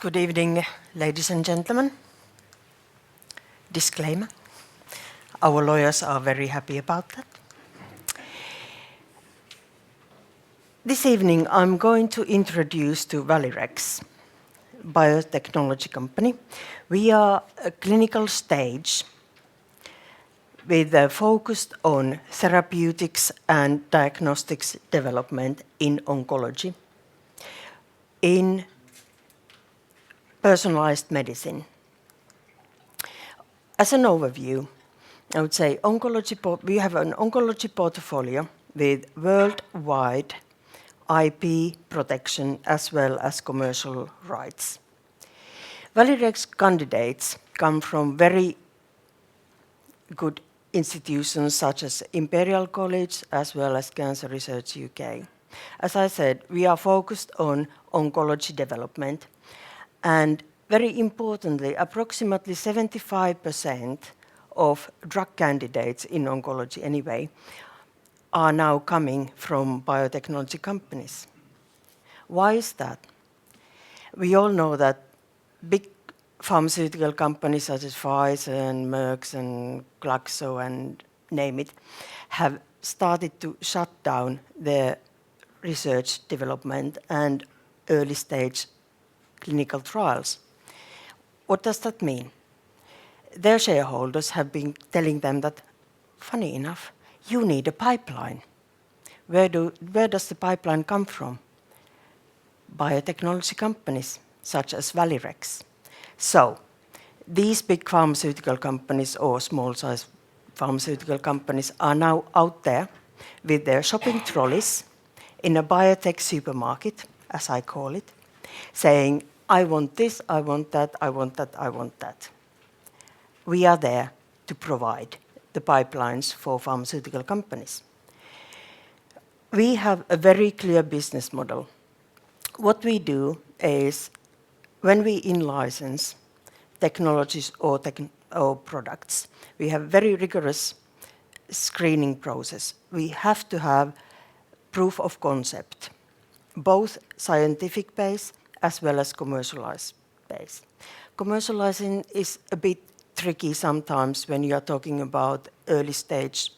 Good evening, ladies and gentlemen. Disclaimer. Our lawyers are very happy about that. This evening, I'm going to introduce to Valirx Biotechnology Company. We are a clinical stage with a focus on therapeutics and diagnostics development in oncology, in personalized medicine. As an overview, I would say we have an oncology portfolio with worldwide IP protection as well as commercial rights. Valirx candidates come from very good institutions such as Imperial College as well as Cancer Research UK. As I said, we are focused on oncology development, and very importantly, approximately 75% of drug candidates in oncology anyway are now coming from biotechnology companies. Why is that? We all know that big pharmaceutical companies such as Pfizer and Merck and Glaxo and name it have started to shut down their research development and early stage clinical trials. What does that mean? Their shareholders have been telling them that, funny enough, you need a pipeline. Where does the pipeline come from? Biotechnology companies such as Valirx. So these big pharmaceutical companies or small-size pharmaceutical companies are now out there with their shopping trolleys in a biotech supermarket, as I call it, saying, I want this, I want that, I want that, I want that. We are there to provide the pipelines for pharmaceutical companies. We have a very clear business model. What we do is, when we in-license technologies or products, we have very rigorous screening process. We have to have proof of concept, both scientific base as well as commercialized base. Commercializing is a bit tricky sometimes when you are talking about early stage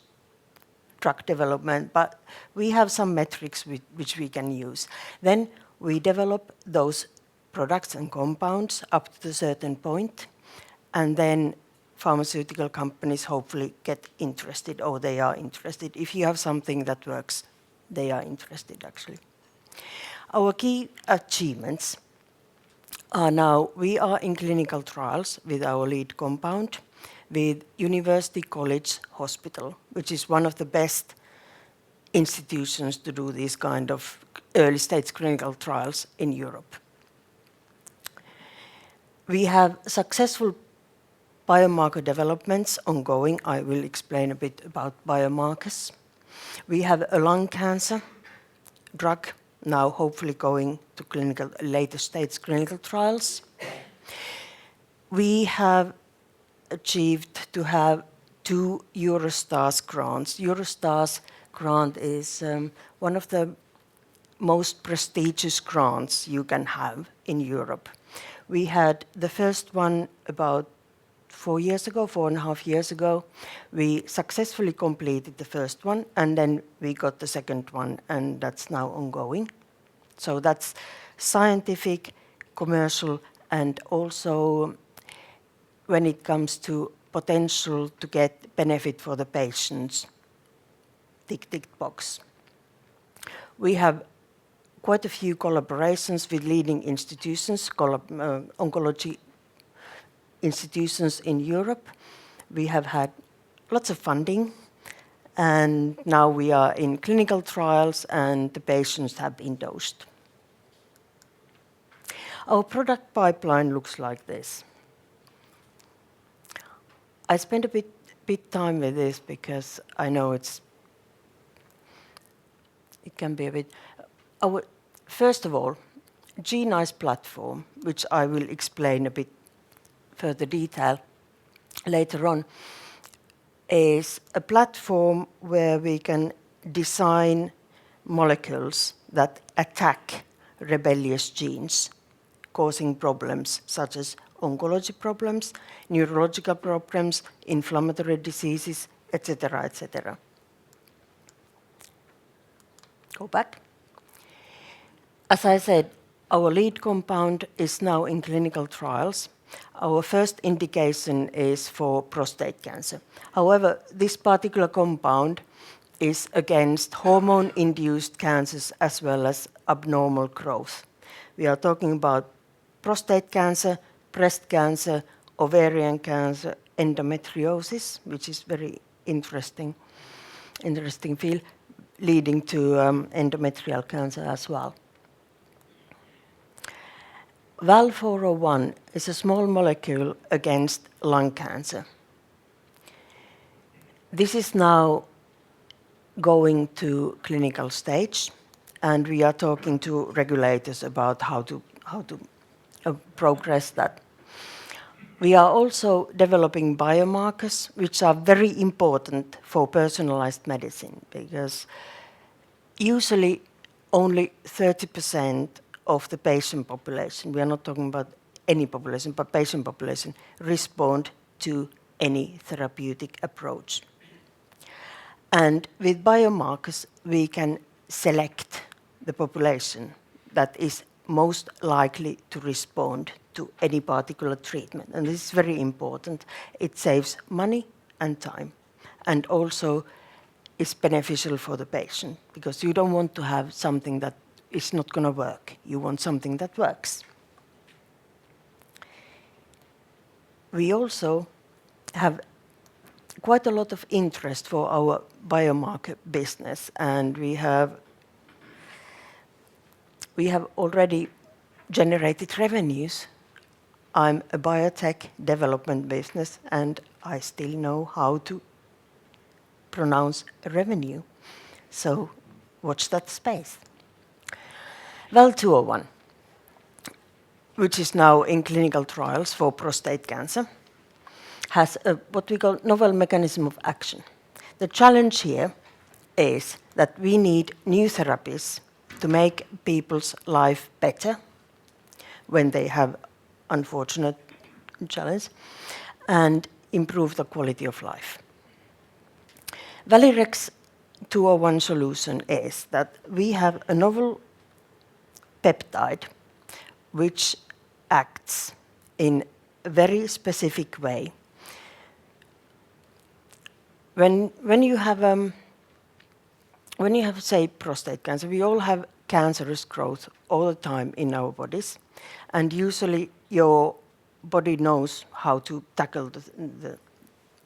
drug development, but we have some metrics which we can use. Then we develop those products and compounds up to a certain point, and then pharmaceutical companies hopefully get interested, or they are interested. If you have something that works, they are interested actually. Our key achievements are now, we are in clinical trials with our lead compound with University College Hospital, which is one of the best institutions to do these kind of early stage clinical trials in Europe. We have successful biomarker developments ongoing. I will explain a bit about biomarkers. We have a lung cancer drug now hopefully going to later stage clinical trials. We have achieved to have 2 Eurostars grants. Eurostars grant is one of the most prestigious grants you can have in Europe. We had the first one about 4.5 years ago. We successfully completed the first one, and then we got the second one, and that's now ongoing. So that's scientific, commercial, and also when it comes to potential to get benefit for the patients, tick box. We have quite a few collaborations with leading institutions, oncology institutions in Europe. We have had lots of funding, and now we are in clinical trials and the patients have been dosed. Our product pipeline looks like this. I spent a bit time with this because I know it can be a bit. First of all, GeneICE platform, which I will explain a bit further detail later on, is a platform where we can design molecules that attack rebellious genes causing problems such as oncology problems, neurological problems, inflammatory diseases, etc., etc. Go back. As I said, our lead compound is now in clinical trials. Our first indication is for prostate cancer. However, this particular compound is against hormone-induced cancers as well as abnormal growth. We are talking about prostate cancer, breast cancer, ovarian cancer, endometriosis, which is very interesting field, leading to endometrial cancer as well. VAL401 is a small molecule against lung cancer. This is now going to clinical stage, and we are talking to regulators about how to progress that. We are also developing biomarkers, which are very important for personalized medicine, because usually only 30% of the patient population, we are not talking about any population, but patient population, respond to any therapeutic approach. And with biomarkers, we can select the population that is most likely to respond to any particular treatment. And this is very important. It saves money and time, and also is beneficial for the patient, because you don't want to have something that is not going to work. You want something that works. We also have quite a lot of interest for our biomarker business, and we have already generated revenues. I'm a biotech development business, and I still know how to pronounce revenue. So watch that space. VAL201, which is now in clinical trials for prostate cancer, has what we call novel mechanism of action. The challenge here is that we need new therapies to make people's life better when they have unfortunate challenge, and improve the quality of life. Valirx 201 solution is that we have a novel peptide which acts in a very specific way. When you have, say, prostate cancer, we all have cancerous growth all the time in our bodies, and usually your body knows how to tackle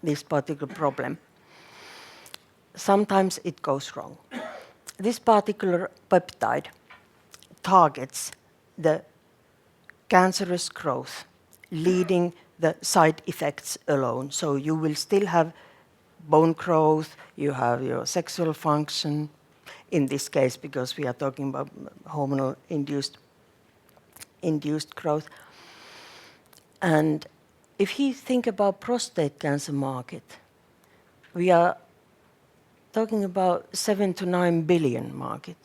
this particular problem. Sometimes it goes wrong. This particular peptide targets the cancerous growth, leading the side effects alone. So you will still have bone growth, you have your sexual function, in this case, because we are talking about hormonal-induced growth. And if you think about prostate cancer market, we are talking about 7 to 9 billion market.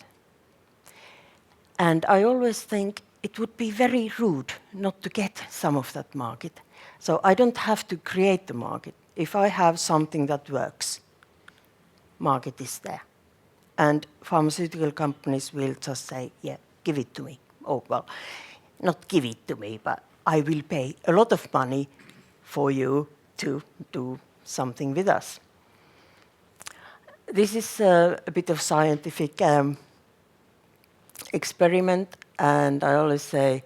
And I always think it would be very rude not to get some of that market. So I don't have to create the market. If I have something that works, market is there. And pharmaceutical companies will just say, yeah, give it to me. Oh, well, not give it to me, but I will pay a lot of money for you to do something with us. This is a bit of scientific experiment, and I always say,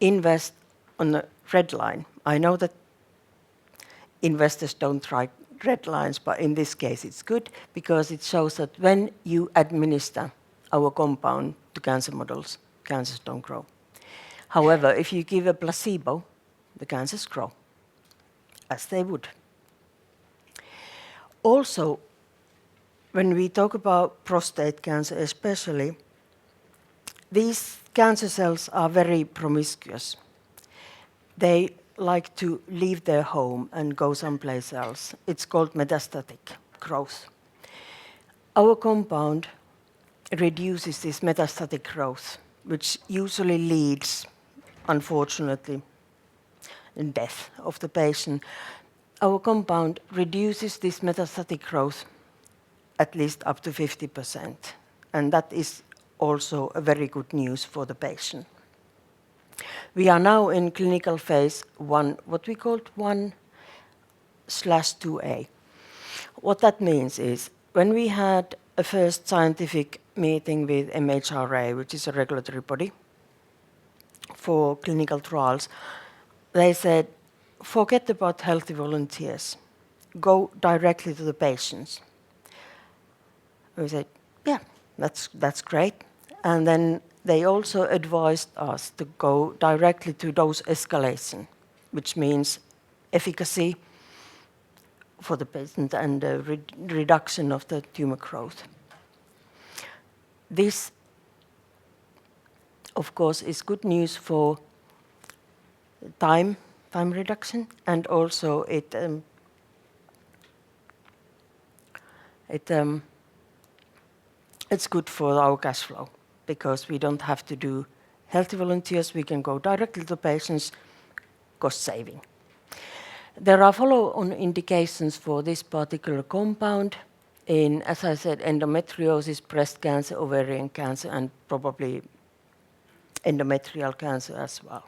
invest on the red line. I know that investors don't like red lines, but in this case it's good because it shows that when you administer our compound to cancer models, cancers don't grow. However, if you give a placebo, the cancers grow, as they would. Also, when we talk about prostate cancer especially, these cancer cells are very promiscuous. They like to leave their home and go someplace else. It's called metastatic growth. Our compound reduces this metastatic growth, which usually leads unfortunately, death of the patient, our compound reduces this metastatic growth at least up to 50%. And that is also a very good news for the patient. We are now in clinical phase 1, what we called 1/2A. What that means is when we had a first scientific meeting with MHRA, which is a regulatory body for clinical trials, they said, forget about healthy volunteers, go directly to the patients. We said, yeah, that's great. And then they also advised us to go directly to dose escalation, which means efficacy for the patient and reduction of the tumor growth. This, of course, is good news for time reduction, and also it's good for our cash flow, because we don't have to do healthy volunteers, we can go directly to patients, cost saving. There are follow-on indications for this particular compound in, as I said, endometriosis, breast cancer, ovarian cancer, and probably endometrial cancer as well.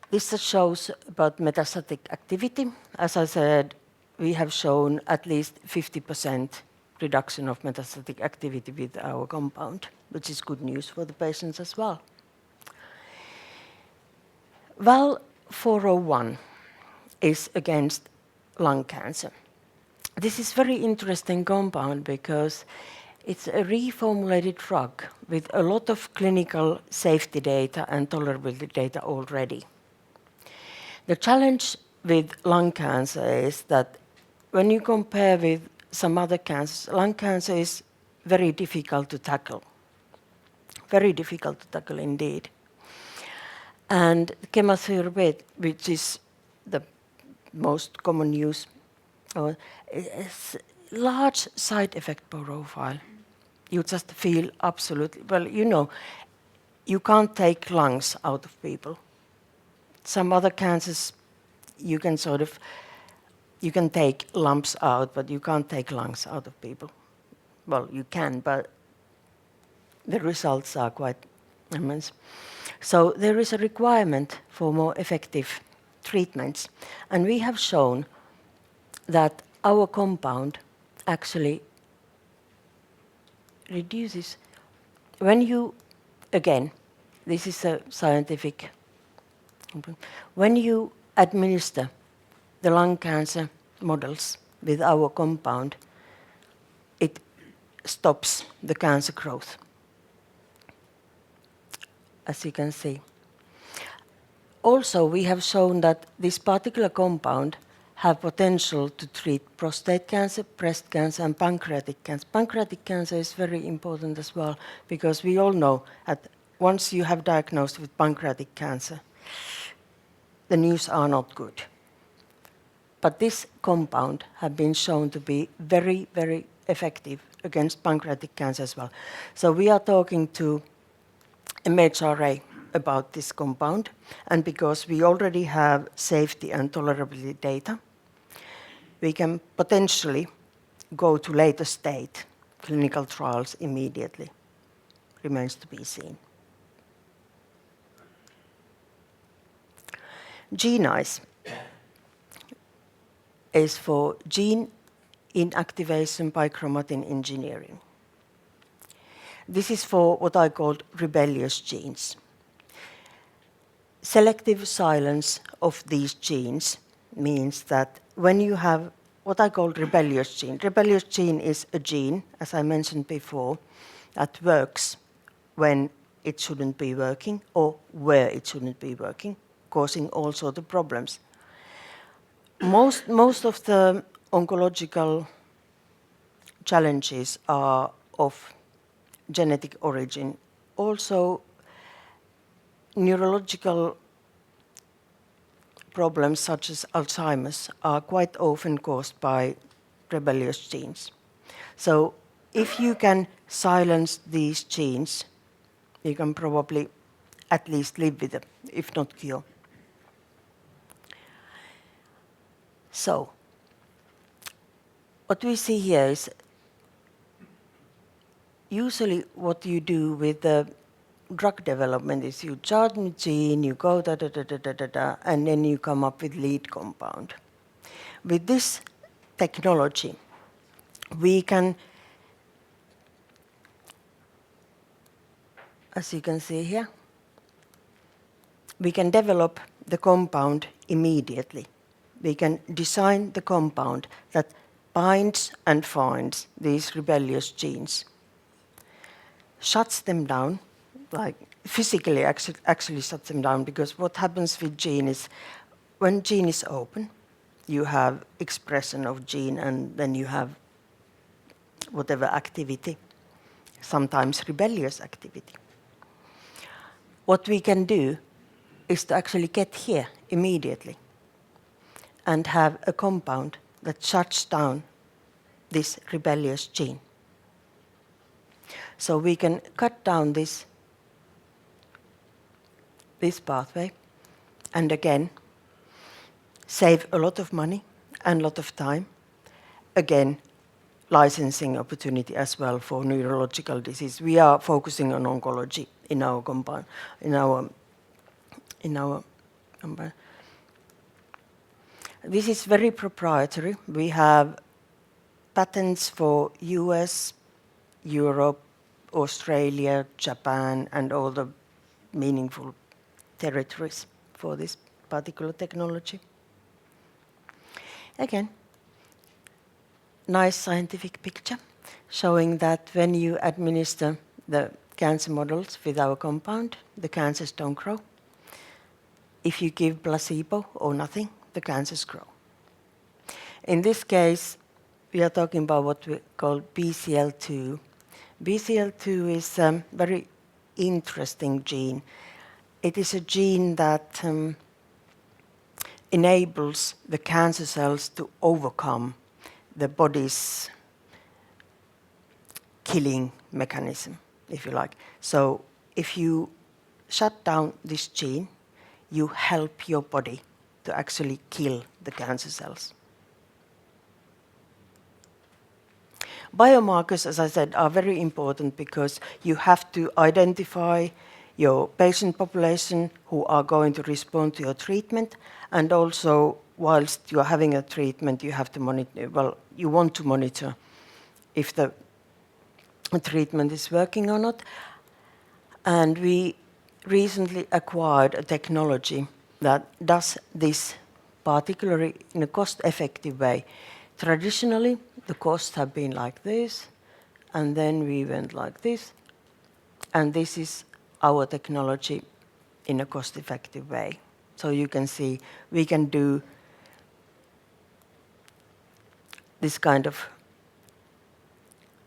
This shows about metastatic activity. As I said, we have shown at least 50% reduction of metastatic activity with our compound, which is good news for the patients as well. Val-401 is against lung cancer. This is very interesting compound because it's a reformulated drug with a lot of clinical safety data and tolerability data already. The challenge with lung cancer is that when you compare with some other cancers, lung cancer is very difficult to tackle. Very difficult to tackle indeed. And chemotherapy, which is the most common use, is large side effect profile. You just feel absolutely, well, you know, you can't take lungs out of people. Some other cancers, you can you can take lumps out, but you can't take lungs out of people. Well, you can, but the results are quite immense. So there is a requirement for more effective treatments. And we have shown that our compound actually reduces, when you, again, this is a scientific, when you administer the lung cancer models with our compound, it stops the cancer growth, as you can see. Also, we have shown that this particular compound have potential to treat prostate cancer, breast cancer, and pancreatic cancer. Pancreatic cancer is very important as well, because we all know that once you have diagnosed with pancreatic cancer, the news are not good. But this compound has been shown to be very, very effective against pancreatic cancer as well. So we are talking to MHRA about this compound, and because we already have safety and tolerability data, we can potentially go to later state clinical trials immediately. Remains to be seen. GeneICE is for gene inactivation by chromatin engineering. This is for what I called rebellious genes. Selective silence of these genes means that when you have what I call rebellious gene is a gene, as I mentioned before, that works when it shouldn't be working or where it shouldn't be working, causing all sorts of problems. Most of the oncological challenges are of genetic origin. Also, neurological problems such as Alzheimer's are quite often caused by rebellious genes. So if you can silence these genes, you can probably at least live with them, if not cure. So, what we see here is usually what you do with the drug development is you chart the gene, you go da da da da da da da, and then you come up with lead compound. With this technology, we can, as you can see here, we can develop the compound immediately. We can design the compound that binds and finds these rebellious genes, shuts them down, like physically actually shuts them down, because what happens with gene is when gene is open, you have expression of gene and then you have whatever activity, sometimes rebellious activity. What we can do is to actually get here immediately and have a compound that shuts down this rebellious gene. So we can cut down this pathway and again save a lot of money and a lot of time. Again, licensing opportunity as well for neurological disease. We are focusing on oncology in our compound, in our compound. This is very proprietary. We have patents for US, Europe, Australia, Japan, and all the meaningful territories for this particular technology. Again, nice scientific picture showing that when you administer the cancer models with our compound, the cancers don't grow. If you give placebo or nothing, the cancers grow. In this case, we are talking about what we call BCL2. BCL2 is a very interesting gene. It is a gene that enables the cancer cells to overcome the body's killing mechanism, if you like. So if you shut down this gene, you help your body to actually kill the cancer cells. Biomarkers, as I said, are very important because you have to identify your patient population who are going to respond to your treatment, and also whilst you're having a treatment, you have to monitor, well, you want to monitor if the treatment is working or not. And we recently acquired a technology that does this particularly in a cost-effective way. Traditionally, the costs have been like this, and then we went like this, and this is our technology in a cost-effective way. So you can see we can do this kind of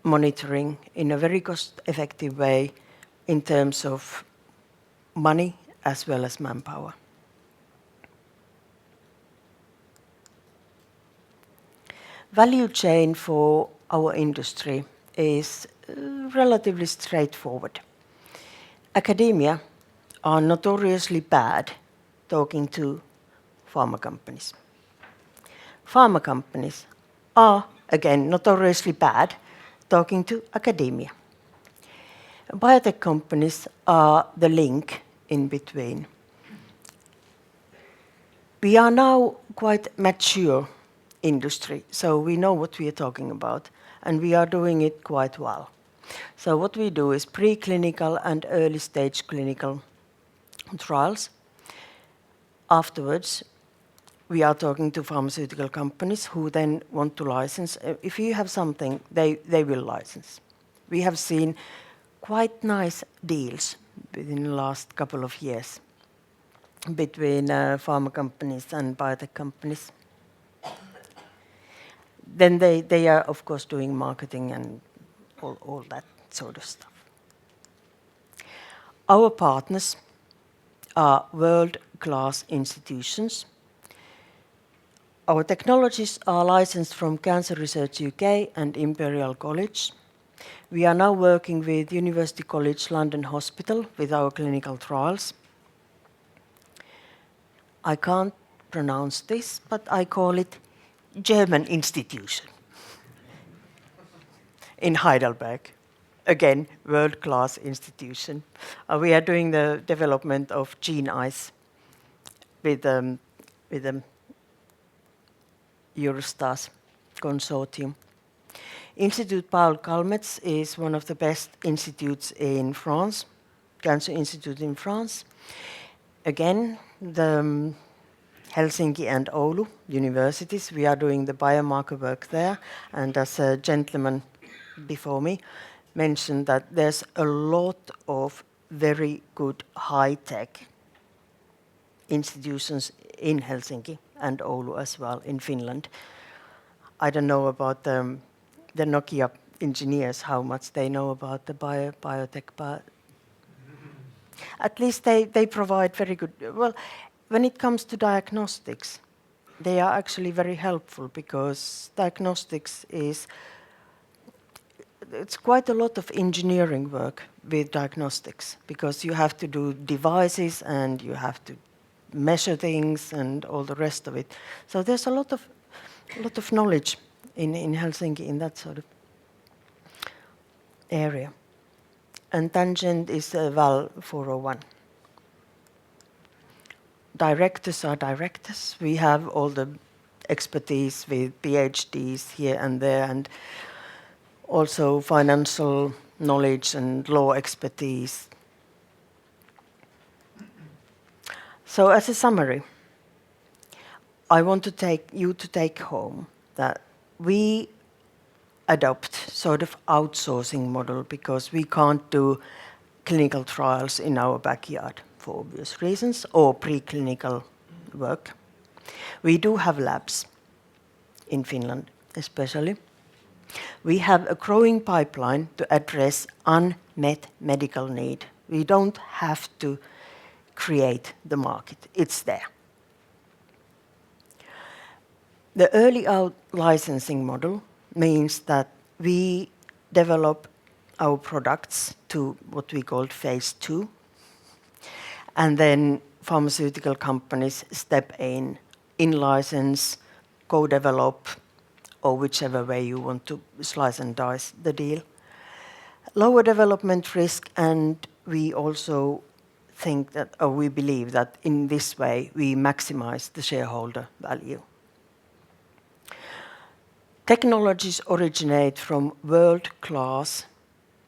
monitoring in a very cost-effective way in terms of money as well as manpower. Value chain for our industry is relatively straightforward. Academia are notoriously bad talking to pharma companies. Pharma companies are, again, notoriously bad talking to academia. Biotech companies are the link in between. We are now quite mature industry, so we know what we are talking about, and we are doing it quite well. So what we do is preclinical and early stage clinical trials. Afterwards, we are talking to pharmaceutical companies who then want to license. If you have something, they will license. We have seen quite nice deals within the last couple of years between pharma companies and biotech companies. Then they are, of course, doing marketing and all that sort of stuff. Our partners are world-class institutions. Our technologies are licensed from Cancer Research UK and Imperial College. We are now working with University College London Hospital with our clinical trials. I can't pronounce this, but I call it German institution in Heidelberg. Again, world-class institution. We are doing the development of GeneICE with the Eurostars consortium. Institute Paul Calmets is one of the best institutes in France, cancer institute in France. Again, the Helsinki and Oulu universities, we are doing the biomarker work there, and as a gentleman before me mentioned that there's a lot of very good high-tech institutions in Helsinki and Oulu as well in Finland. I don't know about the Nokia engineers, how much they know about the biotech, but at least they provide very good. Well, when it comes to diagnostics, they are actually very helpful because diagnostics it's quite a lot of engineering work with diagnostics because you have to do devices and you have to measure things and all the rest of it. So there's a lot of knowledge in Helsinki in that sort of area. And Tangent is Val 401. Directors are directors. We have all the expertise with PhDs here and there, and also financial knowledge and law expertise. So as a summary, I want to take home that we adopt sort of outsourcing model because we can't do clinical trials in our backyard for obvious reasons, or preclinical work. We do have labs in Finland, especially. We have a growing pipeline to address unmet medical need. We don't have to create the market, it's there. The early out licensing model means that we develop our products to what we call phase 2, and then pharmaceutical companies step in-license, co-develop, or whichever way you want to slice and dice the deal. Lower development risk, and we also think that, or we believe that in this way we maximize the shareholder value. Technologies originate from world-class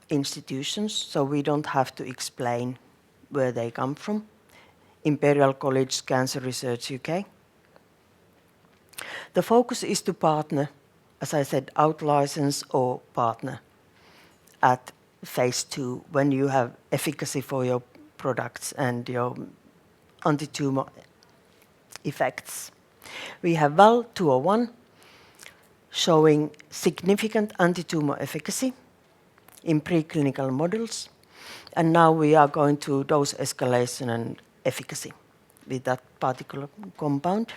institutions, so we don't have to explain where they come from. Imperial College Cancer Research UK. The focus is to partner, as I said, out-license or partner at phase 2 when you have efficacy for your products and your anti-tumor effects. We have Val 201 showing significant anti-tumor efficacy in preclinical models, and now we are going to dose escalation and efficacy with that particular compound.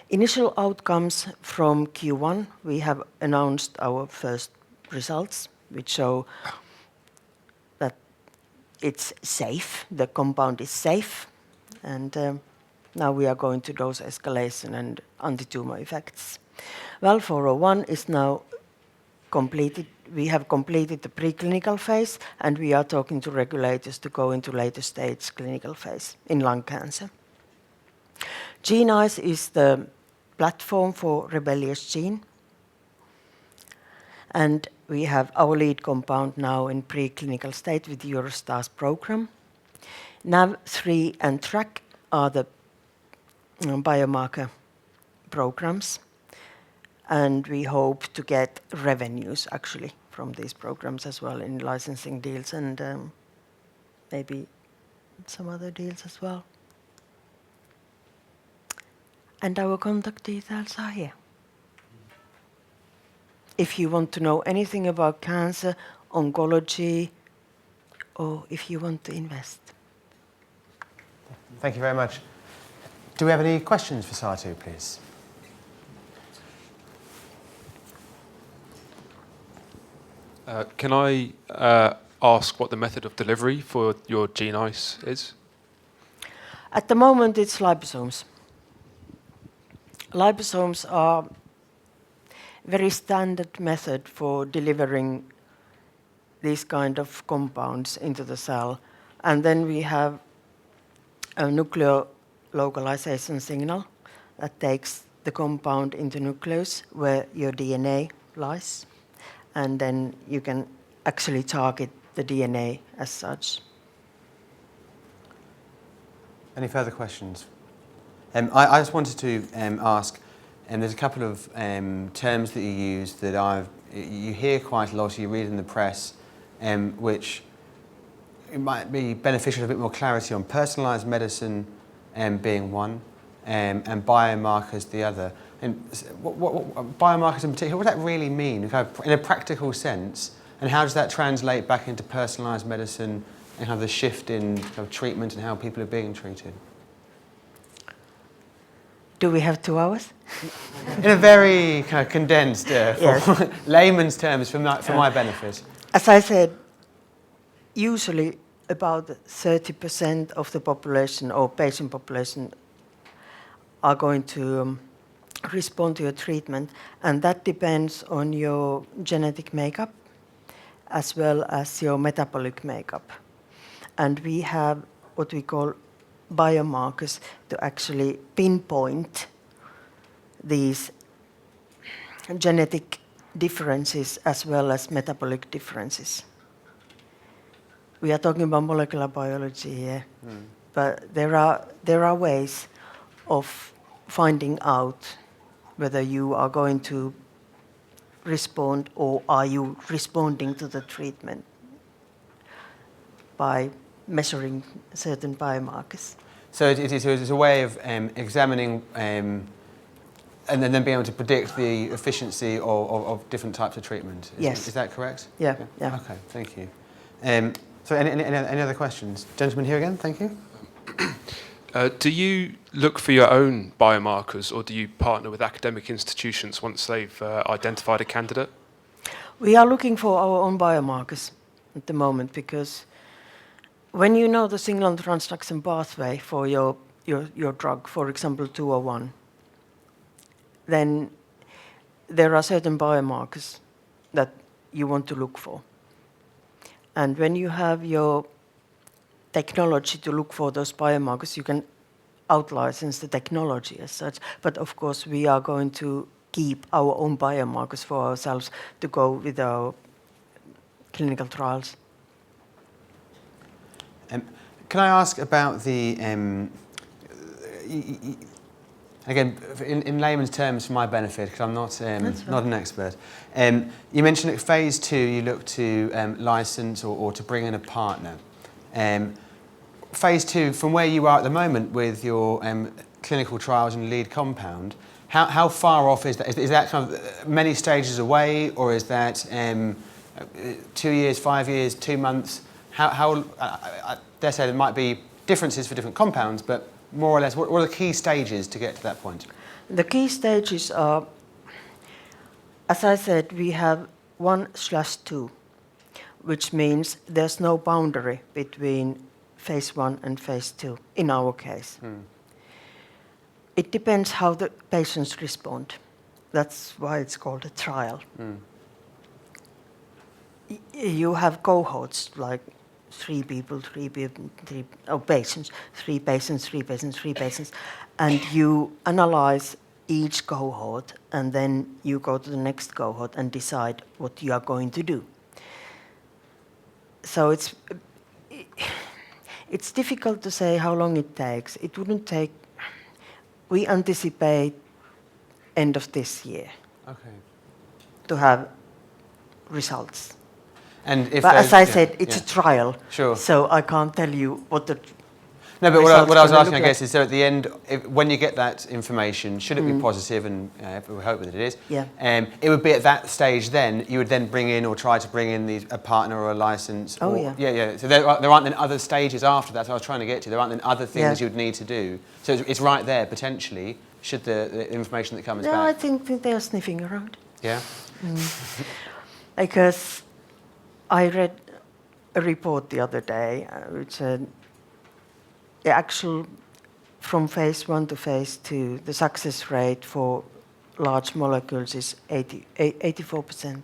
Initial outcomes from Q1, we have announced our first results, which show that it's safe, the compound is safe, and now we are going to dose escalation and anti-tumor effects. Val 401 is now completed. We have completed the preclinical phase, and we are talking to regulators to go into later stage clinical phase in lung cancer. GeneICE is the platform for rebellious gene, and we have our lead compound now in preclinical state with the Eurostars program. NAV3 and TRAC are the biomarker programs, and we hope to get revenues actually from these programs as well in licensing deals and maybe some other deals as well. And our contact details are here. If you want to know anything about cancer, oncology, or if you want to invest. Thank you very much. Do we have any questions for Satu, please? Can I ask what the method of delivery for your GeneICE is? At the moment, it's liposomes. Liposomes are very standard method for delivering these kind of compounds into the cell. And then we have a nuclear localization signal that takes the compound into nucleus where your DNA lies. And then you can actually target the DNA as such. Any further questions? I just wanted to ask, there's a couple of terms that you use that you hear quite a lot, you read in the press, which it might be beneficial to have a bit more clarity on. Personalised medicine being one, and biomarkers the other. And what biomarkers in particular, what does that really mean in a practical sense, and how does that translate back into personalised medicine and how the shift in treatment and how people are being treated? Do we have 2 hours? In a very kind of condensed, Yes. layman's terms for my benefit. As I said, usually about 30% of the population or patient population are going to respond to your treatment, and that depends on your genetic makeup as well as your metabolic makeup. And we have what we call biomarkers to actually pinpoint these genetic differences as well as metabolic differences. We are talking about molecular biology here, but there are ways of finding out whether you are going to respond or are you responding to the treatment by measuring certain biomarkers. So it's a way of examining and then being able to predict the efficiency of different types of treatment. Yes. Is that correct? Yeah. Okay, thank you. So any other questions? Gentleman here again, thank you. Do you look for your own biomarkers, or do you partner with academic institutions once they've identified a candidate? We are looking for our own biomarkers at the moment because when you know the signal transduction pathway for your drug, for example 201, then there are certain biomarkers that you want to look for. And when you have your technology to look for those biomarkers, you can out-license the technology as such. But of course, we are going to keep our own biomarkers for ourselves to go with our clinical trials. Can I ask about the, again, in layman's terms for my benefit, because I'm not an expert. You mentioned at phase 2 you look to license or to bring in a partner. Phase 2, from where you are at the moment with your clinical trials and lead compound, how far off is that? Is that kind of many stages away, or is that 2 years, 5 years, 2 months? I dare say there might be differences for different compounds, but more or less, what are the key stages to get to that point? The key stages are, as I said, we have 1/2, which means there's no boundary between phase 1 and phase 2, in our case. It depends how the patients respond. That's why it's called a trial. You have cohorts, like 3 patients, 3 patients, 3 patients, 3 patients, and you analyze each cohort, and then you go to the next cohort and decide what you are going to do. So it's difficult to say how long it takes. It wouldn't take. We anticipate end of this year to have results. And if but as I said, it's a trial, sure. So I can't tell you what the. No, but what I was asking, I guess, is so at the end, when you get that information, should it be positive, and we hope that it is, it would be at that stage then, you would then bring in or try to bring in a partner or a license. Oh, or, yeah. So there aren't then other stages after that, I was trying to get to. There aren't then other things you'd need to do. So it's right there, potentially, should the information that comes back. No, I think they are sniffing around. Yeah? Because I read a report the other day which said the actual from phase 1 to phase 2, the success rate for large molecules is 84%.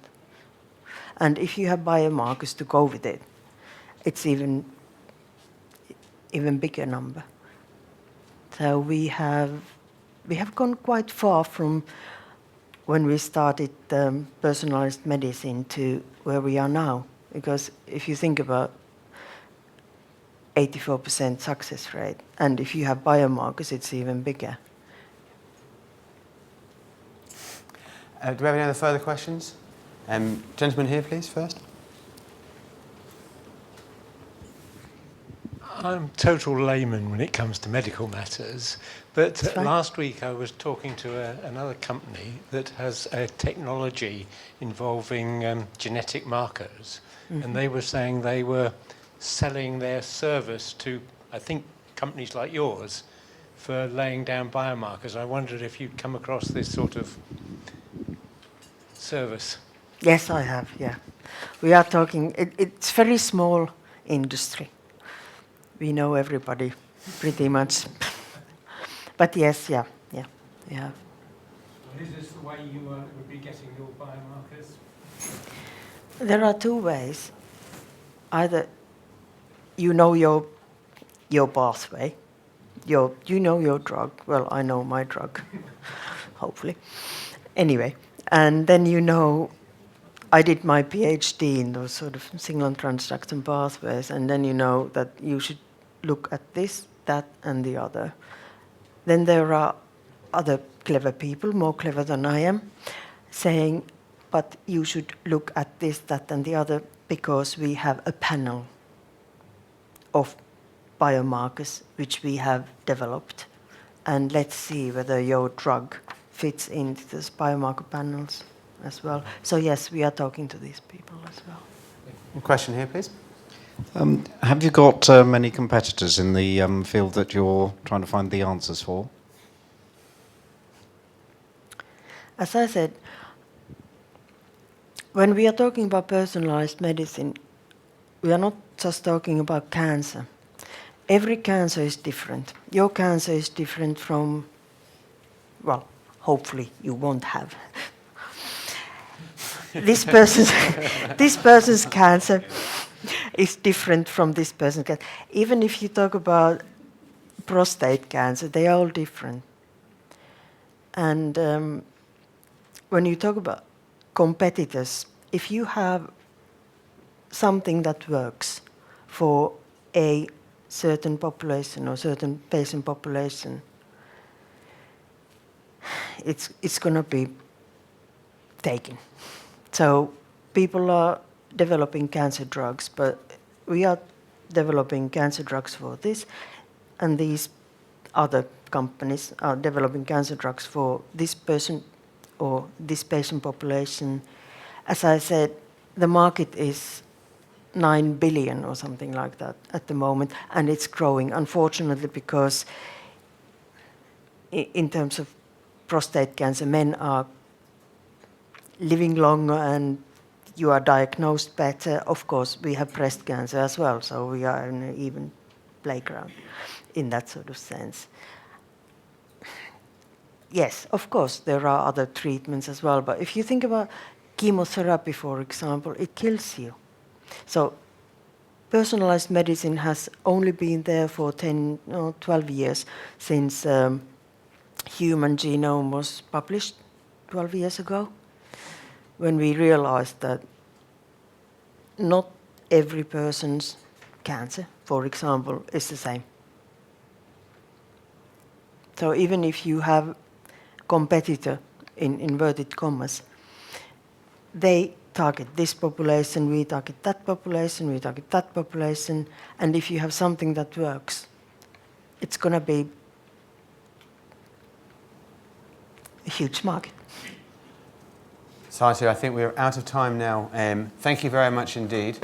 And if you have biomarkers to go with it, it's even bigger number. So we have gone quite far from when we started personalized medicine to where we are now. Because if you think about 84% success rate, and if you have biomarkers, it's even bigger. Do we have any other further questions? Gentleman here, please, first. I'm total layman when it comes to medical matters, but last week I was talking to another company that has a technology involving genetic markers, and they were saying they were selling their service to, I think, companies like yours for laying down biomarkers. I wondered if you'd come across this sort of service. Yes, I have, yeah. We are talking, it's very small industry. We know everybody pretty much. But yes, yeah. And is this the way you would be getting your biomarkers? There are two ways. Either you know your pathway, you know your drug. Well, I know my drug, hopefully. Anyway, and then you know, I did my PhD in those sort of signal transduction pathways, and then you know that you should look at this, that, and the other. Then there are other clever people, more clever than I am, saying, but you should look at this, that, and the other, because we have a panel of biomarkers which we have developed. And let's see whether your drug fits into these biomarker panels as well. So yes, we are talking to these people as well. A question here, please. Have you got many competitors in the field that you're trying to find the answers for? As I said, when we are talking about personalized medicine, we are not just talking about cancer. Every cancer is different. Your cancer is different from, well, hopefully you won't have. This person's cancer is different from this person's cancer. Even if you talk about prostate cancer, they are all different. And when you talk about competitors, if you have something that works for a certain population or certain patient population, it's going to be taken. So people are developing cancer drugs, but we are developing cancer drugs for this, and these other companies are developing cancer drugs for this person or this patient population. As I said, the market is 9 billion or something like that at the moment, and it's growing, unfortunately, because in terms of prostate cancer, men are living longer and you are diagnosed better. Of course, we have breast cancer as well, so we are in an even playground in that sort of sense. Yes, of course, there are other treatments as well, but if you think about chemotherapy, for example, it kills you. So personalized medicine has only been there for 12 years since human genome was published 12 years ago, when we realized that not every person's cancer, for example, is the same. So even if you have competitor, in inverted commas, they target this population, we target that population, we target that population, and if you have something that works, it's going to be a huge market. Satu, I think we're out of time now. Thank you very much indeed.